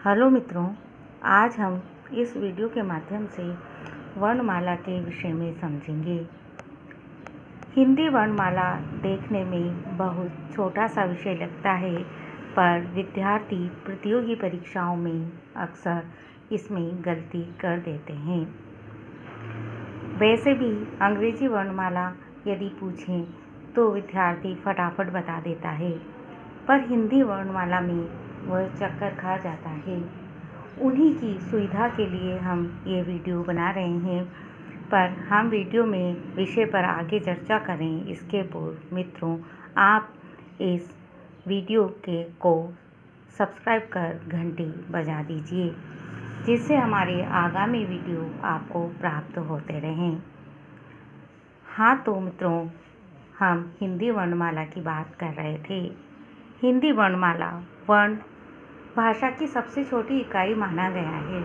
Hello मित्रों, आज हम इस वीडियो के माध्यम से वर्णमाला के विषय में समझेंगे। हिंदी वर्णमाला देखने में बहुत छोटा सा विषय लगता है, पर विद्यार्थी प्रतियोगी परीक्षाओं में अक्सर इसमें गलती कर देते हैं। वैसे भी अंग्रेजी वर्णमाला यदि पूछें तो विद्यार्थी फटाफट बता देता है, पर हिंदी वर्णमाला में वह चक्कर खा जाता है। उन्हीं की सुविधा के लिए हम ये वीडियो बना रहे हैं, पर हम वीडियो में विषय पर आगे चर्चा करें इसके पूर्व मित्रों, आप इस वीडियो को सब्सक्राइब कर घंटी बजा दीजिए, जिससे हमारे आगामी वीडियो आपको प्राप्त होते रहें। हाँ तो मित्रों, हम हिंदी वर्णमाला की बात कर रहे थे। हिंदी वर्णमाला वर्ण भाषा की सबसे छोटी इकाई माना गया है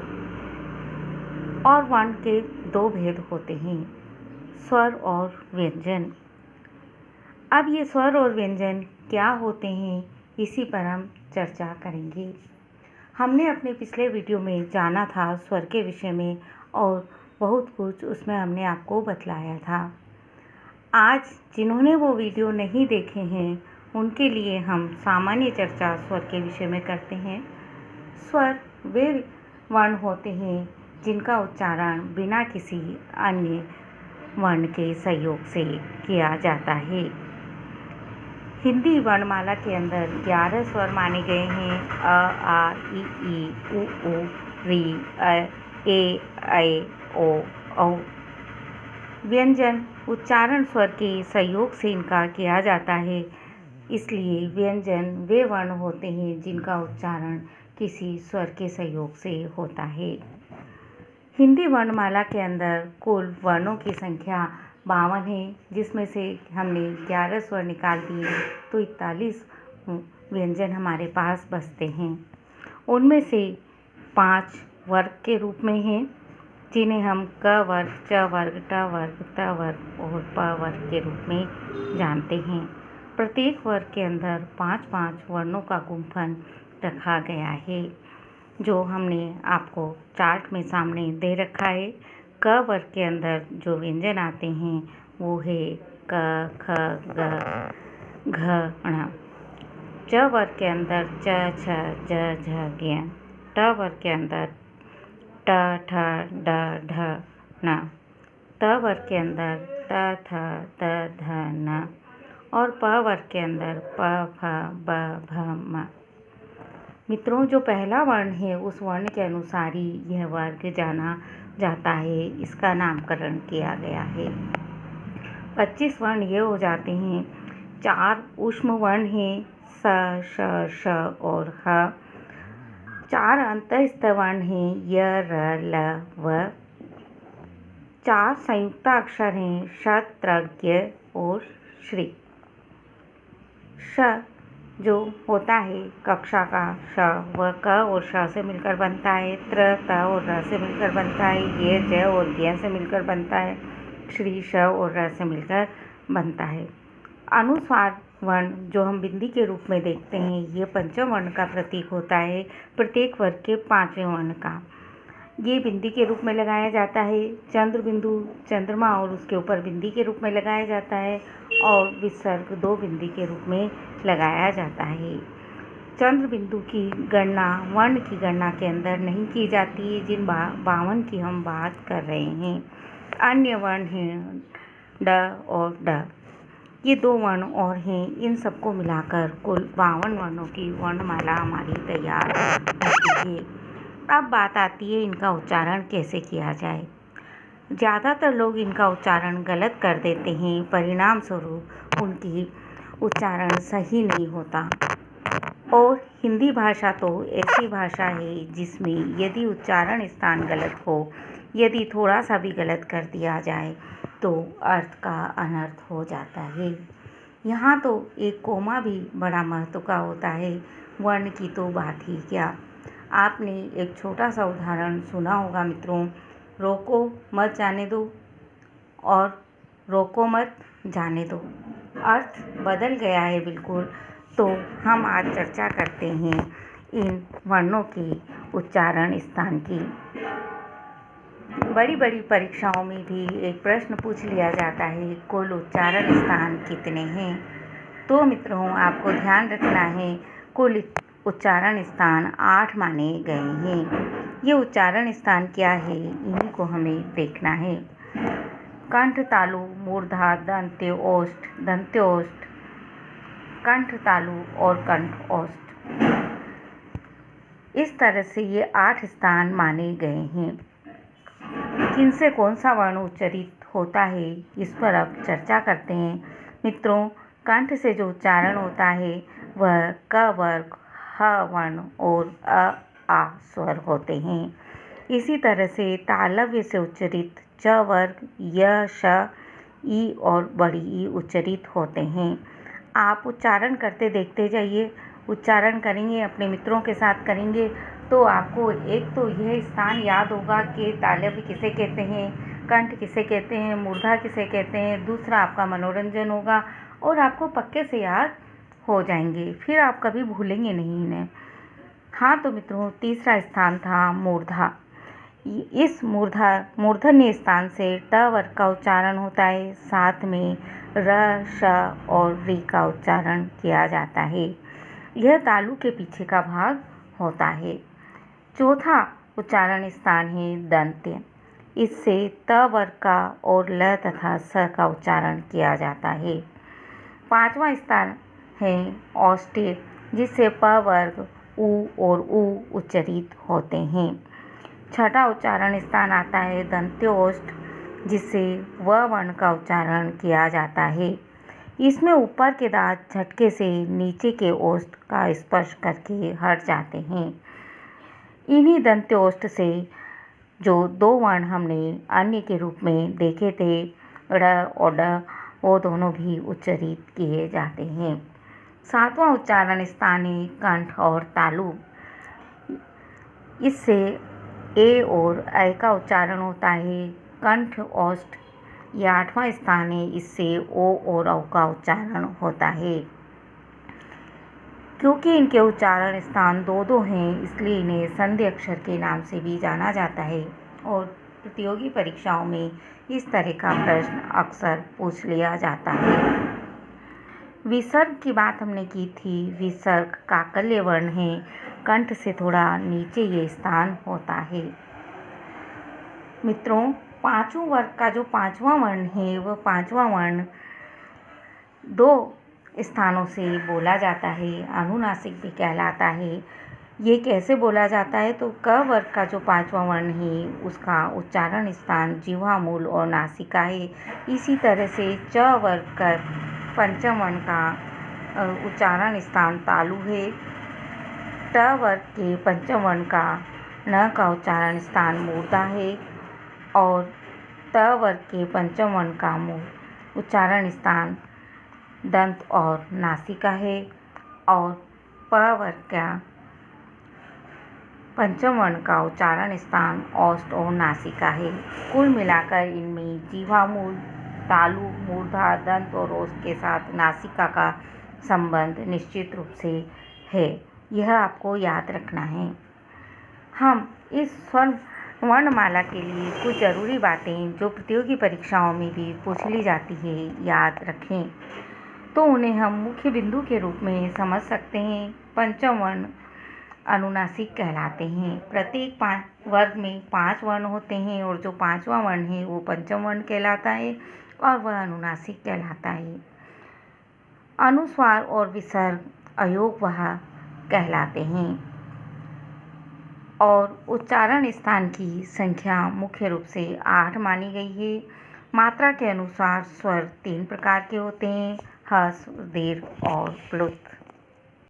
और वर्ण के दो भेद होते हैं, स्वर और व्यंजन। अब ये स्वर और व्यंजन क्या होते हैं, इसी पर हम चर्चा करेंगे। हमने अपने पिछले वीडियो में जाना था स्वर के विषय में और बहुत कुछ उसमें हमने आपको बतलाया था। आज जिन्होंने वो वीडियो नहीं देखे हैं उनके लिए हम सामान्य चर्चा स्वर के विषय में करते हैं। स्वर वे वर्ण होते हैं जिनका उच्चारण बिना किसी अन्य वर्ण के सहयोग से किया जाता है। हिंदी वर्णमाला के अंदर 11 स्वर माने गए हैं। अ, आ, ई, उ, ऋ, ए, ऐ, ओ, औ। व्यंजन उच्चारण स्वर के सहयोग से इनका किया जाता है, इसलिए व्यंजन वे वर्ण होते हैं जिनका उच्चारण किसी स्वर के सहयोग से होता है। हिंदी वर्णमाला के अंदर कुल वर्णों की संख्या 52 है, जिसमें से हमने 11 स्वर निकाल दिए तो 41 व्यंजन हमारे पास बचते हैं। उनमें से 5 वर्ग के रूप में हैं, जिन्हें हम क वर्ग, च वर्ग, ट वर्ग, त वर्ग और प वर्ग के रूप में जानते हैं। प्रत्येक वर्ग के अंदर 5-5 वर्णों का गुंफन रखा गया है, जो हमने आपको चार्ट में सामने दे रखा है। क वर्ग के अंदर जो व्यंजन आते हैं वो है क, ख, ग, घ, ण। च वर्ग के अंदर च, छ, ज, झ, ज्ञ। ट वर्ग के अंदर ट, ठ, ड, ढ, न। त वर्ग के अंदर त, थ, द, ध, न और प वर्ग के अंदर प, फ, ब, भ, म। मित्रों, जो पहला वर्ण है उस वर्ण के अनुसार ही यह वर्ग जाना जाता है, इसका नामकरण किया गया है। 25 वर्ण ये हो जाते हैं। 4 ऊष्म वर्ण हैं, स, श, श और ह। 4 अंतस्थ वर्ण हैं, य, र, ल, व। 4 संयुक्त अक्षर हैं, श, त्र, ज्ञ और श्री। श जो होता है कक्षा का श, वह क और श से मिलकर बनता है। त्र, त और र से मिलकर बनता है। ये ज और ज्ञ से मिलकर बनता है। श्री श और र से मिलकर बनता है। अनुस्वार वर्ण जो हम बिंदी के रूप में देखते हैं, ये पंचम वर्ण का प्रतीक होता है, प्रत्येक वर्ग के 5वें वर्ण का। ये बिंदी के रूप में लगाया जाता है। चंद्र बिंदु चंद्रमा और उसके ऊपर बिंदी के रूप में लगाया जाता है और विसर्ग 2 बिंदी के रूप में लगाया जाता है। चंद्र बिंदु की गणना वर्ण की गणना के अंदर नहीं की जाती है, जिन 52 की हम बात कर रहे हैं। अन्य वर्ण हैं ड और ड, ये 2 वर्ण और हैं। इन सबको मिलाकर कुल 52 वर्णों की वर्णमाला हमारी तैयार होती है। अब बात आती है इनका उच्चारण कैसे किया जाए। ज़्यादातर लोग इनका उच्चारण गलत कर देते हैं, परिणाम स्वरूप उनकी उच्चारण सही नहीं होता। और हिंदी भाषा तो ऐसी भाषा है जिसमें यदि उच्चारण स्थान गलत हो, यदि थोड़ा सा भी गलत कर दिया जाए तो अर्थ का अनर्थ हो जाता है। यहाँ तो एक कोमा भी बड़ा महत्व का होता है, वर्ण की तो बात ही क्या। आपने एक छोटा सा उदाहरण सुना होगा मित्रों, रोको मत जाने दो और रोको मत जाने दो। अर्थ बदल गया है बिल्कुल। तो हम आज चर्चा करते हैं इन वर्णों की उच्चारण स्थान की। बड़ी बड़ी परीक्षाओं में भी एक प्रश्न पूछ लिया जाता है, कुल उच्चारण स्थान कितने हैं। तो मित्रों, आपको ध्यान रखना है, कुल उच्चारण स्थान 8 माने गए हैं। ये उच्चारण स्थान क्या है, इन्हीं को हमें देखना है। कंठ तालु, मूर्धा, दंत्योष्ठ, कंठ तालु और कंठ ओष्ठ। इस तरह से ये 8 स्थान माने गए हैं। किनसे कौन सा वर्ण उच्चारित होता है, इस पर अब चर्चा करते हैं। मित्रों, कंठ से जो उच्चारण होता है वह क वर्ग, ह वर्ण और आ स्वर होते हैं। इसी तरह से तालव्य से उच्चारित च वर्ग, य, श, ई और बड़ी ई उच्चारित होते हैं। आप उच्चारण करते देखते जाइए। उच्चारण करेंगे, अपने मित्रों के साथ करेंगे तो आपको एक तो यह स्थान याद होगा कि तालव्य किसे कहते हैं, कंठ किसे कहते हैं, मूर्धा किसे कहते हैं। दूसरा, आपका मनोरंजन होगा और आपको पक्के से याद हो जाएंगे, फिर आप कभी भूलेंगे नहीं इन्हें। हाँ तो मित्रों, तीसरा स्थान था मूर्धा। इस मूर्धन्य स्थान से ट वर्ग का उच्चारण होता है, साथ में र, श और री का उच्चारण किया जाता है। यह तालु के पीछे का भाग होता है। चौथा उच्चारण स्थान है दंत्य। इससे त वर्ग का और ल तथा स का उच्चारण किया जाता है। पांचवा स्थान है औष्ठ्य, जिससे प वर्ग, उ और उ उच्चारित होते हैं। छठा उच्चारण स्थान आता है दंत्योष्ठ, जिससे व वर्ण का उच्चारण किया जाता है। इसमें ऊपर के दांत झटके से नीचे के ओष्ठ का स्पर्श करके हट जाते हैं। इन्हीं दंत्योष्ठ से जो 2 वर्ण हमने अन्य के रूप में देखे थे, ड़ और ड, वो दोनों भी उच्चारित किए जाते हैं। सातवां उच्चारण स्थान है कंठ और तालु। इससे ए और ऐ का उच्चारण होता है। कंठ ओष्ठ यह 8वां स्थान है, इससे ओ और औ का उच्चारण होता है। क्योंकि इनके उच्चारण स्थान 2-2 हैं, इसलिए इन्हें संधि अक्षर के नाम से भी जाना जाता है और प्रतियोगी परीक्षाओं में इस तरह का प्रश्न अक्सर पूछ लिया जाता है। विसर्ग की बात हमने की थी। विसर्ग काकल्य वर्ण है, कंठ से थोड़ा नीचे ये स्थान होता है। मित्रों, पांचों वर्ग का जो 5वां वर्ण है, वह 5वां वर्ण 2 स्थानों से बोला जाता है, अनुनासिक भी कहलाता है। ये कैसे बोला जाता है, तो क वर्ग का जो 5वां वर्ण है उसका उच्चारण स्थान जिह्वा मूल और नासिका है। इसी तरह से च वर्ग का 5वां वर्ण का उच्चारण स्थान तालु है। ट वर्ग के 5वां वर्ण का न का उच्चारण स्थान मूर्धा है और त वर्ग के 5वां वर्ण का उच्चारण स्थान दंत और नासिका है और प वर्ग का 5वां वर्ण का उच्चारण स्थान ओष्ठ और नासिका है। कुल मिलाकर इनमें जिह्वा मूल, तालु, मूर्धा, दंत और ओष्ठ के साथ नासिका का संबंध निश्चित रूप से है। यह आपको याद रखना है। हम इस वर्णमाला के लिए कुछ ज़रूरी बातें जो प्रतियोगी परीक्षाओं में भी पूछ ली जाती है याद रखें, तो उन्हें हम मुख्य बिंदु के रूप में समझ सकते हैं। पंचम वर्ण अनुनासिक कहलाते हैं। प्रत्येक वर्ग में 5 वर्ण होते हैं और जो 5वां वर्ण है वो पंचम वर्ण कहलाता है और वह अनुनासिक कहलाता है। अनुस्वार और विसर्ग अयोगवाह कहलाते हैं और उच्चारण स्थान की संख्या मुख्य रूप से 8 मानी गई है। मात्रा के अनुसार स्वर 3 प्रकार के होते हैं: ह्रस्व, दीर्घ और प्लुत।